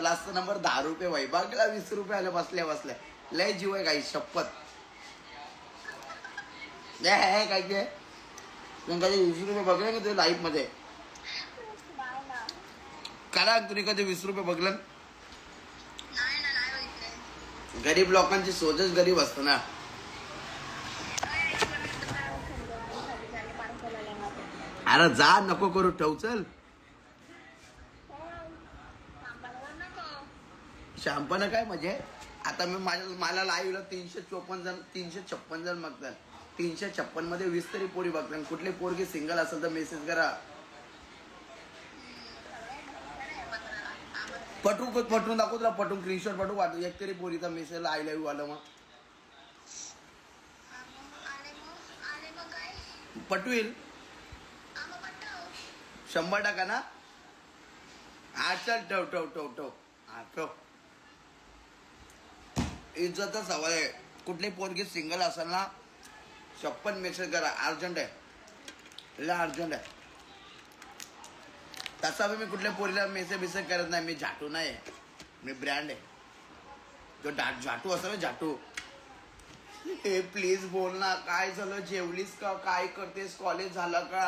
Last number 10 रुपये वैभागला 20 रुपये आले बसल्या बसल्या. लय जीव आहे काही शपथ. काय ते कधी 20 रुपये बघले का तुझ्या लाईफ मध्ये? करा तुम्ही कधी 20 रुपये बघलं? गरीब लोकांची सोचच गरीब असतो ना. अरे जा नको करू ठेव चल. शॅम्पन काय म्हणजे आता मी मला लाईव्हला 356 जण बघतात. 356 मध्ये 20 तरी पोरी बघतात. कुठली पोरगी सिंगल असेल तर मेसेज करा. पटवून दाखव तुला. पटवून स्क्रीनशॉट पाठवू वाटत एक तरी पोरीचा मेसेज आय लव्ह यू आलं मग पटवील 100% ना. हा चल ठेव ठेव ठेव ठेव. हा ठेव. इज्जतचा सवाल आहे. कुठली पोरगी सिंगल असेल ना 56 मेसेज करा. अर्जंट आहे. लय अर्जंट आहे. तसा मी कुठल्या पोरीला मेसेज करत नाही. मी झाटू नाही. मी ब्रँड आहे. तो झाटू असं ना झाटू. हे प्लीज बोल ना. काय झालं? जेवलीस का? काय करतेस? कॉलेज झालं का?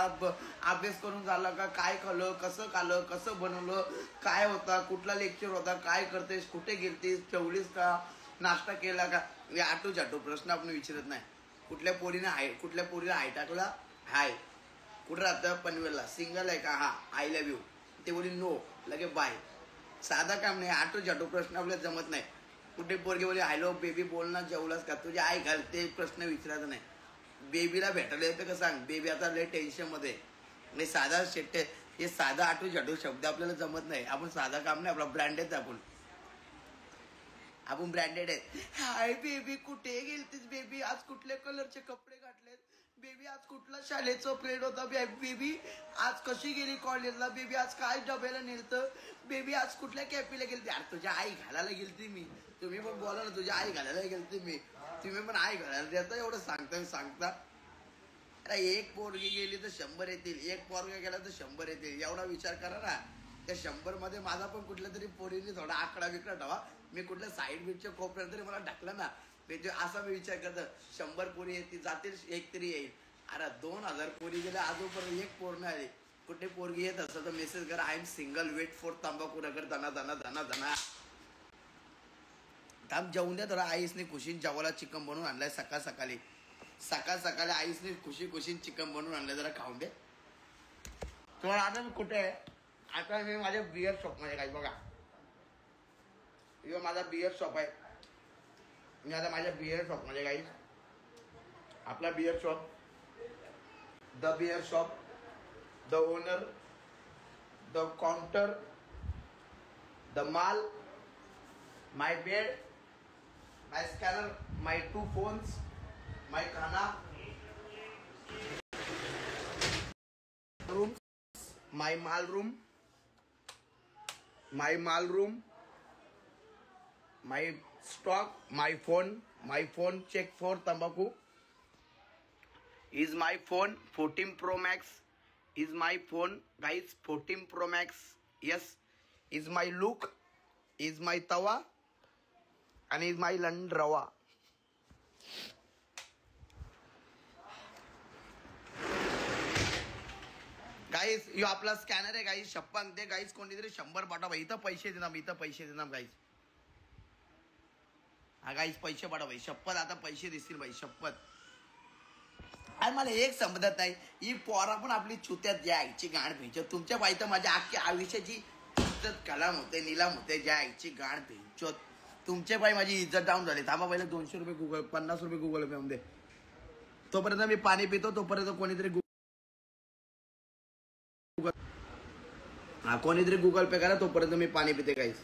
अभ्यास करून झाला का? काय खाल्लं? कसं खाल्लं? कसं बनवलं? काय होता? कुठला लेक्चर होता? काय करतेस? कुठे गेलतीस? ठेवलीस का? नाश्ता केला का? आटू झाटू प्रश्न आपण विचारत नाही. कुठल्या पोरीला हाय टाकला? हाय. कुठं राहतं? पनवेलला. सिंगल आहे का? हा. I love you. ते बोली नो. लगे बाय. साधा काम नाही. आटू झाटू प्रश्न आपल्याला जमत नाही. कुठे पोरगी बोली हॅलो बेबी बोल ना. जेवलास का? तुझी आई घालते प्रश्न विचारायचा नाही. बेबीला भेटायला येतं का सांग? बेबी आता लय टेन्शन मध्ये. नाही साधा शेट्टे हे साधा आटू झाटू शब्द आपल्याला जमत नाही. आपण साधा काम नाही. आपला ब्रँडेड आपण ब्रँडेड आहे. हाय बेबी कुठे गेलतीस बेबी? आज कुठल्या कलरचे कपडे घातलेत बेबी? आज कुठला शाळेचा प्रेड होता बेबी? आज कशी गेली कॉलेजला बेबी? आज काय डब्याला नेलतं बेबी? आज कुठल्या कॅफेला गेलती? अरे तुझ्या आई घालायला गेलती मी. तुम्ही पण बोला ना. तुझ्या आई घालायला गेलती मी. तुम्ही पण आई घालायला देता. एवढं सांगता. अरे एक पोरगी गेली तर 100 येतील. एक पोरगा गेला तर 100 येतील. एवढा विचार करा ना. त्या 100 मध्ये माझा पण कुठल्या तरी पोरीने थोडा आकडा बिकडा ठेवा. मी कुठल्या साईड बीचच्या कोपऱ्यात तरी मला ढकलं ना. असा मी विचार करतो 100 पोरी येतील जातील एक तरी येईल. अरे 2000 पोरी गेल्या अजूनपर्यंत एक पोर नाही आली. कुठे पोरगी येत असं तर मेसेज करा. I am single wait for तंबाखू नगर धना. थांब जेवून द्या थोडा. आईसने खुशीन जेवायला चिकन बनवून आणलाय सकाळी आईसने खुशीन चिकन बनवून आणलंय. जरा खाऊन दे. तुम्हाला आता मी कुठे आहे? आता मी माझ्या बिअर शॉप मध्ये. काय बघा माझा बिअर शॉप आहे. मी आता माझ्या बिअर शॉप मध्ये काही आपला beer shop the beer shop the owner the counter the माल my bed my scanner my 2 phones my खाना रूम माय माल room my stock, my phone check for Tambaku is my phone 14 Pro Max is my phone guys 14 Pro Max yes is my look is my tawa and is my London Rawa. Guys यो आपला scanner आहे guys. शप्पन ते guys कोणीतरी 100 पाठवा. इथं पैसे देणार guys. हा गाईस पैसे पाठवा भाई. शपथ आता पैसे दिसतील भाई. शपथ. अरे मला एक समजत नाही. ही पोरा पण आपली चुत्यात ज्या आईची गाण भेंचो. तुमच्या बाई तर माझ्या अख्ख्या आयुष्याची इज्जत कलाम होते निलाम होते. ज्या आईची गाण भेंचो. तुमचे बाई माझी इज्जत डाऊन झाली. थांबा पहिला 200 रुपये गुगल 50 रुपये गुगल पे मध्ये. तोपर्यंत मी पाणी पितो. तोपर्यंत कोणीतरी गुगल पे करा. तोपर्यंत मी पाणी पिते गाईस.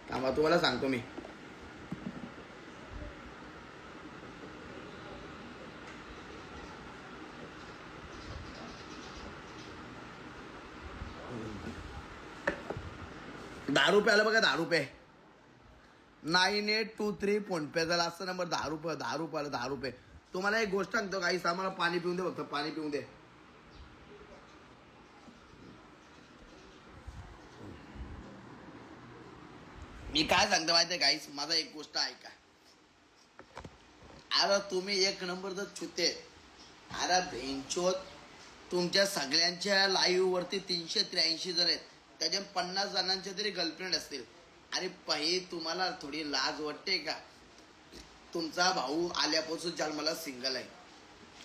थांबा तुम्हाला सांगतो मी. ₹10 आलं बघा. ₹10 9823 फोन पे झाला असं नंबर. ₹10 आलं. ₹10. तुम्हाला एक गोष्ट सांगतो काही. आम्हाला पाणी पिऊन दे. फक्त पाणी पिऊन दे. मी काय सांगतो माहितीये गाईस, माझा एक गोष्ट ऐका. अरे तुम्ही एक नंबर छुते. अरे भेंचोत, तुमच्या सगळ्यांच्या लाईव्ह वरती 383 जण आहेत, त्याच्या 50 जणांच्या तरी गर्लफ्रेंड असतील. अरे पही तुम्हाला थोडी लाज वाटते का? तुमचा भाऊ आल्यापासून जन्माला सिंगल आहे.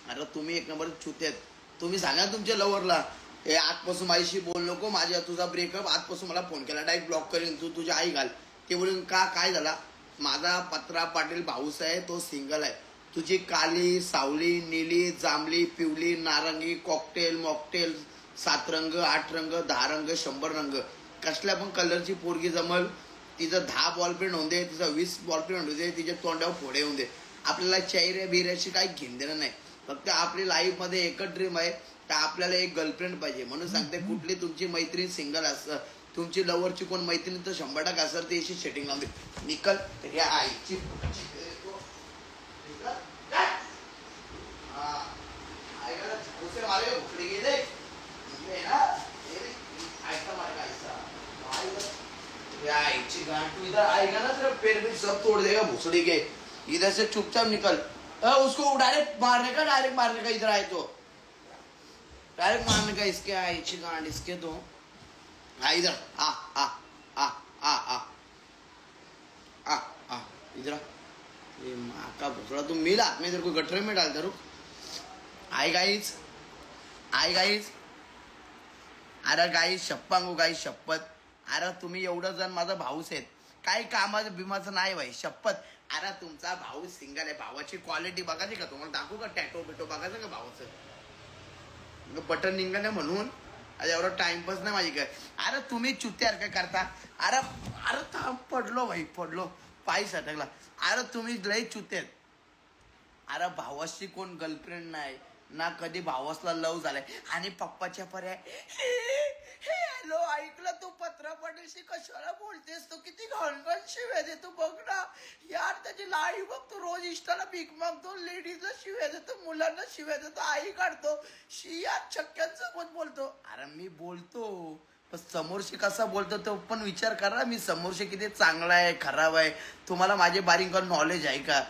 अरे तुम्ही एक नंबर छुतेत. तुम्ही सांगा तुमच्या लवरला, हे आजपासून माझ्याशी बोल नको, माझ्या तुझा ब्रेकअप, आजपासून मला फोन केला डायरेक्ट ब्लॉक करेन, तू तुझ्या आई घाल. ते बोलून का काय झाला? माझा पत्रा पाटील भाऊस आहे, तो सिंगल आहे. तुझी काली, सावली, नीली, जांभली, पिवली, नारंगी, कॉकटेल, मॉकटेल, 7 रंग, 8 रंग, 10 रंग, 100 रंग, कसल्या पण कलरची पोरगी जमल. तिचं 10 बॉलफ्रेंड होऊन दे, तिचं 20 बॉलफ्रेंड होऊ दे, तिच्या तोंडावर फोडे होऊन दे. आपल्याला चेहऱ्या बिऱ्याची काही घेणं नाही. फक्त आपली लाईफ मध्ये एकच ड्रीम आहे का आपल्याला एक गर्लफ्रेंड पाहिजे. म्हणून सांगते, कुठली तुमची मैत्रीण सिंगल असं, तुमची लवरची कोण मैत्रीण तर 100% असेल ते अशी सेटिंग लावून दे. निकल या आईची तू इधर आएगा ना तेरा पैर भी सब तोड़ देगा भुसड़ी के. इधर से चुपचाप निकल. उसको डायरेक्ट मारने का इधर आए तो डायरेक्ट मारने का. इसके आईची गांड इसके दो. हाँ इधर आ आ आ आ आ आ आ इधर. ये माँ का भुसड़ा, तुम मिल हाथ में इधर को गटरे में डालता. रुक. आई गाइस. अरे गाईस शप्पांगो गाईस शपथ. अरे तुम्ही एवढं जण माझा भाऊच आहेत, काही कामाचं भीमाचं नाही भाई शपथ. अरे तुमचा भाऊ सिंगल आहे. भावाची क्वालिटी बघायची का तुम्हाला? दाखवू का टॅटो बिटो बघायचं का भावाचं? बटन निघालं म्हणून एवढा टाइमपास नाही माझी काय. अरे तुम्ही चुत्यार काय करता? अरे अरे थांब, पडलो भाई पडलो, पाय सटकला. अरे तुम्ही लय चुत्यात. अरे भावाशी कोण गर्लफ्रेंड नाही ना, कधी भावासला लव झालाय. आणि पप्पाच्या पर्याय हॅलो ऐकलं, तू पत्रा पाटीलशी कशाला बोलतेस? तू किती घाणघाण शिव्या देतो बघ ना यार. त्याची लाईव्ह बघ, तू रोज इंस्टाला भीक मागतो, लेडीजला शिव्या देतो, मुलांना शिव्या देतो, आई काढतो, शिया चक्क्यांसोबत बोलतो. अरे मी बोलतो पण समोरशी कसा बोलतो तो पण विचार करा. मी समोरशी किती चांगला आहे खराब आहे तुम्हाला माझे बारीक नॉलेज आहे का?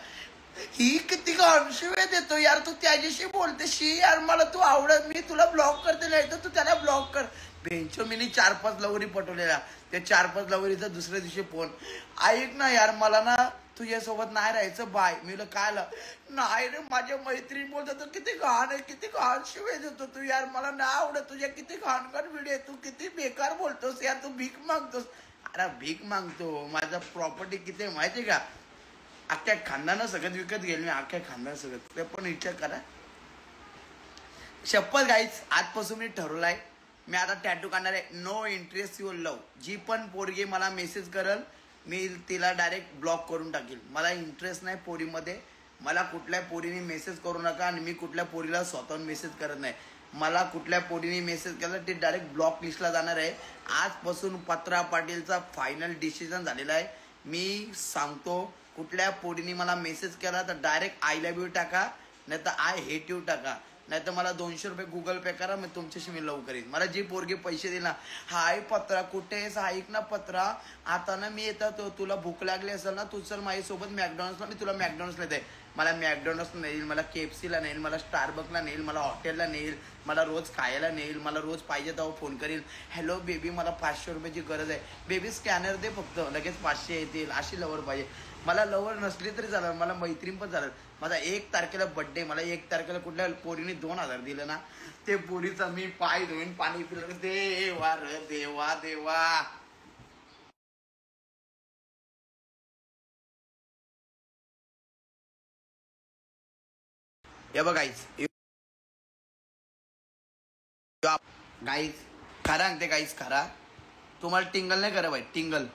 ही किती शिव्या देतो यार. तू त्याच्याशी बोलते शी यार, मला तू आवडत, मी तुला ब्लॉक करते नाही तर तू त्याला ब्लॉक कर. बेंचो मी 4-5 लवरी पटवलेल्या, त्या 4-5 लवरीचा दुसऱ्या दिवशी फोन. ऐक ना यार, मला ना तुझ्यासोबत नाही राहायचं बाय. मी काय नाही रे, माझ्या मैत्रीण बोलतो तू किती घाण आहे, किती घाण शिवाय देतो तू यार, मला नाही आवडत तुझ्या, किती घाणघाण व्हिडिओ, तू किती बेकार बोलतोस यार, तू भीक मागतोस. अरे भीक मागतो, माझा प्रॉपर्टी किती माहितीये का? अख्ख्या खानदानं सगळं विकत गेल मी, अख्ख्या खानदान सगळं. ते पण विचार करा. शपथ गाईच, आजपासून मी ठरवलाय मी आता टॅटू काढणार आहे. No interest your love. जी पण पोरगी मला मेसेज करल मी तिला डायरेक्ट ब्लॉक करून टाकील. मला इंटरेस्ट नाही पोरीमध्ये. मला कुठल्या पोरीने मेसेज करू नका आणि मी कुठल्या पोरीला स्वतःहून मेसेज करत नाही. मला कुठल्या पोरीने मेसेज केला ते डायरेक्ट ब्लॉक लिस्टला जाणार आहे. आजपासून पत्रा पाटीलचा फायनल डिसिजन झालेला आहे. मी सांगतो, कुठल्या पोरीने मला मेसेज केला तर डायरेक्ट आय लव्ह यू टाका, नाही तर आय हेट यू टाका, नाही तर मला 200 रुपये गुगल पे करा, मी तुमच्याशी मी लव करीन. मला जी पोरगी पैसे देईल ना, हाय पत्रा कुठे आहेस, ऐक ना पत्रा, आता ना मी येतो, तुला भूक लागली असेल ना, तू चल माझ्यासोबत मॅकडॉनल्ड्सला, मी तुला मॅकडॉनल्ड्सला येते. मला मॅकडॉनल्ड्सला नेईल, मला KFCला नेईल, मला स्टारबक्सला नेईल, मला हॉटेलला नेईल, मला रोज खायला नेईल, मला रोज पाहिजे तेव्हा फोन करील. हॅलो बेबी, मला 500 रुपयाची गरज आहे, बेबी स्कॅनर दे फक्त, लगेच 500 येतील. अशी लवर पाहिजे मला. लवर नसली तरी चालेल, मला मैत्रीण पण चालेल. माझा 1 तारखेला बर्थडे, मला 1 तारखेला कुठल्या पोरीने 2000 दिलं ना, ते पोरीचा मी पाय धुईन, पाणी पिलं, देवा रे देवा देवा. हे बघ गाईस, गाईस खरा सांगते गाईस, खरा तुम्हाला टिंगल नाही करा बाई, टिंगल.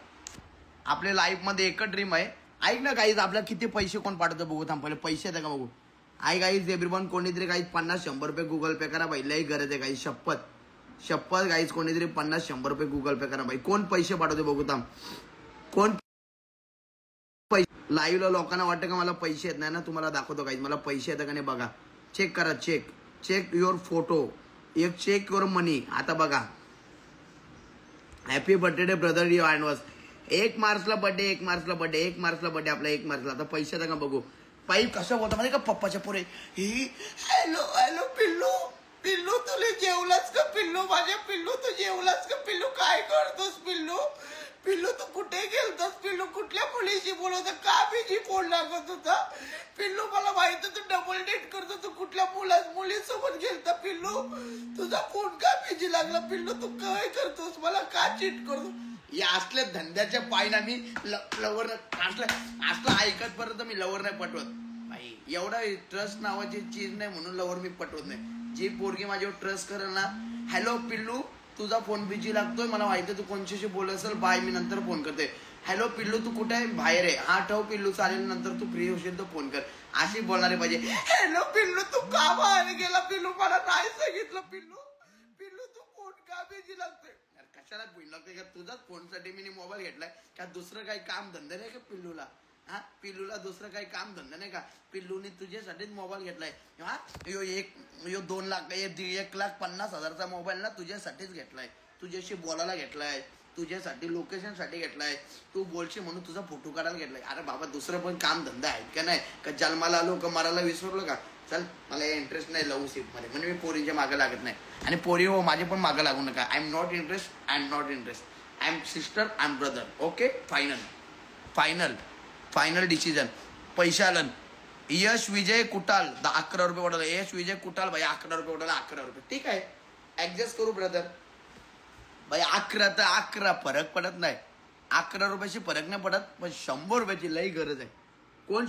आपल्या लाईफ मध्ये एकच ड्रीम आहे. ऐक ना गाईज, आपल्याला किती पैसे कोण पाठवतो बघू, थांब पहिले पैसे येतात का बघू. आई गाईज एव्हरीवन, कोणीतरी गाईज 50-100 रुपये गुगल पे करा बाई, लई गरज आहे गाईज. शपथ गाईज, कोणीतरी 50-100 रुपये गुगल पे करा बाई. कोण पैसे पाठवतो बघू, थांब. कोण पैसे लाईव्हला लोकांना वाटतं का मला पैसे येत नाही ना, तुम्हाला दाखवतो गाईज मला पैसे येतात का नाही बघा. चेक करा, चेक युअर फोटो, एक चेक युअर मनी. आता बघा, हॅपी बर्थडे ब्रदर, युअर अँडवर्स. 1 मार्चला बर्थडे, 1 मार्चला बर्थडे, 1 मार्चला बर्थडे आपला, 1 मार्चला. आता पैशाचा का बघू. पाईप कसं बोलता म्हणजे का पप्पाच्या पोरे. हॅलो हॅलो पिल्लू, पिल्लू तुला जेवलाच का पिल्लू, माझ्या पिल्लू तू जेवलाच का पिल्लू, काय करतोस पिल्लू, पिल्लू तू कुठे गेलतोस पिल्लू, कुठल्या मुलीशी बोलवतो, का बिजी फोन लागत होता पिल्लू, मला माहिती तू डबल डेट करतो, तू कुठल्या मुलीसोबत गेलता पिल्लू, तुझा फोन का बिजी लागला पिल्लू, तू काय करतोस, मला का चीट करतो. या असल्या धंद्याच्या पायीना मी लवर असला ऐकत पर्यंत मी लवर नाही पटवत. भाई एवढा ट्रस्ट नावाची चीज नाही म्हणून लवर मी पटवत नाही. जी पोरगी माझ्यावर ट्रस्ट करेल ना, हॅलो पिल्लू तुझा फोन बिजी लागतोय, मला माहिती तू कोणच्याशी बोलत असेल, बाय मी नंतर फोन करते. हॅलो पिल्लू तू कुठे आहे, बाहेर आहे, हा ठेव पिल्लू चालेल, नंतर तू फ्री होशील तर फोन कर, अशी बोलणारे पाहिजे. हॅलो पिल्लू तू का बाहेर गेला पिल्लू, मला नाही सांगितलं पिल्लू, पिल्लू तू फोन का बिजी लागतोय. कशाला फोन लागतोय का, तुझाच फोनसाठी मी मोबाईल घेतलाय का, दुसरं काही काम धंदा नाही का पिल्लूला. हा पिल्लूला दुसरं काही काम धंदा नाही का, पिल्लूने तुझ्यासाठीच मोबाईल घेतलाय. हा यो 2 लाख 1,50,000चा मोबाईल ना तुझ्यासाठीच घेतलाय, तुझ्याशी बोलायला घेतलाय, तुझ्यासाठी लोकेशन साठी घेतलाय, तू बोलशी म्हणून तुझा फोटो काढायला घेतलाय. अरे बाबा दुसरं पण काम धंदा आहेत का नाही का, जन्माला आलो का मराला विसरलो का. चल मला इंटरेस्ट नाही लव्ह शिप मध्ये, म्हणजे मी पोरीच्या मागं लागत नाही, आणि पोरी हो माझे पण मागं लागू नका. I am not interest, I am not interest, I am sister, I am brother. Okay final final final decision. पैसे आलं. यश विजय कुटाल 11 रुपये उडाला, यश विजय कुटाल भाई 11 रुपये उडाला, 11 रुपये ठीक आहे, ऍडजस्ट करू ब्रदर. भाई 11 तर 11 फरक पडत नाही, 11 रुपयाची फरक नाही पडत, पण 100 रुपयाची लई गरज आहे. कोण